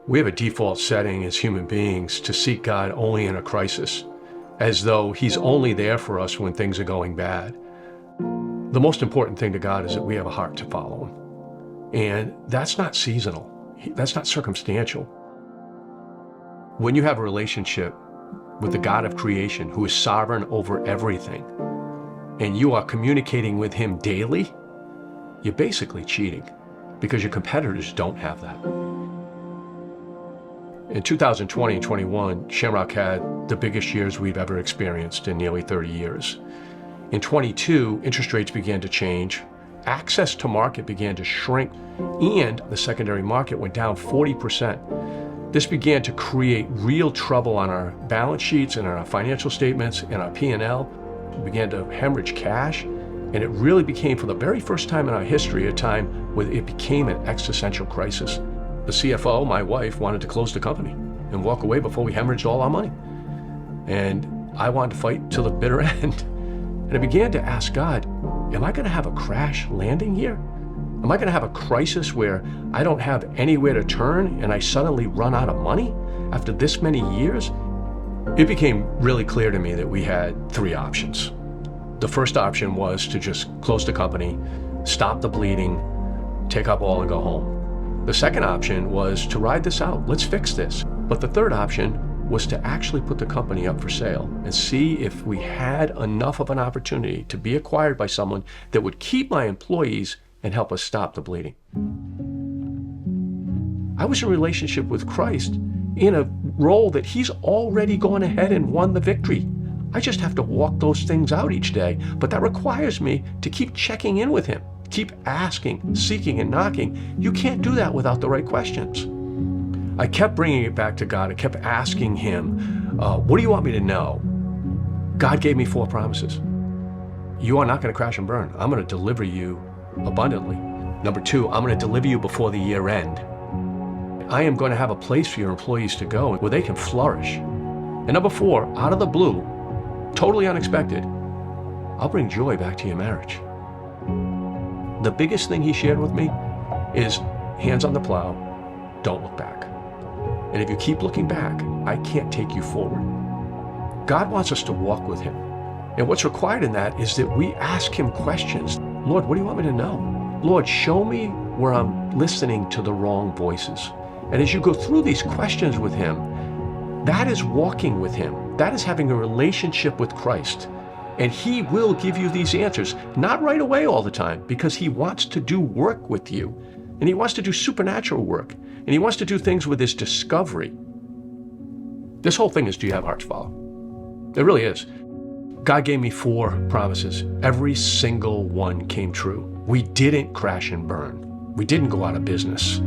We have a default setting as human beings to seek God only in a crisis, as though he's only there for us when things are going bad. The most important thing to God is that we have a heart to follow him. And that's not seasonal. That's not circumstantial. When you have a relationship with the God of creation who is sovereign over everything, and you are communicating with him daily, you're basically cheating because your competitors don't have that. In 2020 and 21, Shamrock had the biggest years we've ever experienced in nearly 30 years. In 22, interest rates began to change, access to market began to shrink, and the secondary market went down 40%. This began to create real trouble on our balance sheets and our financial statements and our P&L. We began to hemorrhage cash, and it really became, for the very first time in our history, a time where it became an existential crisis. The CFO, my wife, wanted to close the company and walk away before we hemorrhaged all our money. And I wanted to fight till the bitter end. And I began to ask God, am I going to have a crash landing here? Am I going to have a crisis where I don't have anywhere to turn and I suddenly run out of money after this many years? It became really clear to me that we had three options. The first option was to just close the company, stop the bleeding, take up all and go home. The second option was to ride this out. Let's fix this. But the third option was to actually put the company up for sale and see if we had enough of an opportunity to be acquired by someone that would keep my employees and help us stop the bleeding. I was in a relationship with Christ in a role that he's already gone ahead and won the victory. I just have to walk those things out each day, but that requires me to keep checking in with him, keep asking, seeking, and knocking. You can't do that without the right questions. I kept bringing it back to God. I kept asking him, what do you want me to know? God gave me 4 promises. You are not going to crash and burn. I'm going to deliver you abundantly. Number 2, I'm going to deliver you before the year end. I am going to have a place for your employees to go where they can flourish. And number 4, out of the blue, totally unexpected, I'll bring joy back to your marriage. The biggest thing he shared with me is hands on the plow, don't look back. And if you keep looking back, I can't take you forward. God wants us to walk with him. And what's required in that is that we ask him questions. Lord, what do you want me to know? Lord, show me where I'm listening to the wrong voices. And as you go through these questions with him, that is walking with him. That is having a relationship with Christ. And he will give you these answers, not right away all the time, because he wants to do work with you. And he wants to do supernatural work. And he wants to do things with his discovery. This whole thing is, do you have heart to follow? It really is. God gave me 4 promises. Every single one came true. We didn't crash and burn. We didn't go out of business.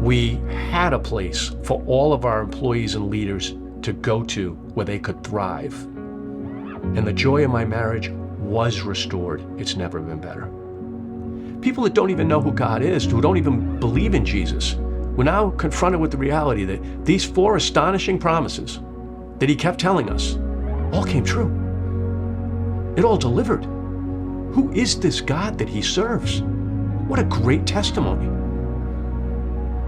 We had a place for all of our employees and leaders to go to where they could thrive. And the joy of my marriage was restored. It's never been better. People that don't even know who God is, who don't even believe in Jesus, we're now confronted with the reality that these 4 astonishing promises that he kept telling us all came true. It all delivered. Who is this God that he serves? What a great testimony.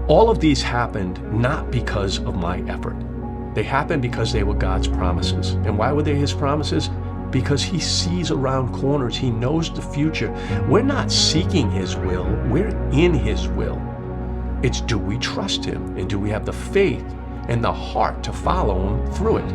All of these happened not because of my effort. They happened because they were God's promises. And why were they his promises? Because he sees around corners. He knows the future. We're not seeking his will. We're in his will. It's, do we trust him? And do we have the faith and the heart to follow him through it?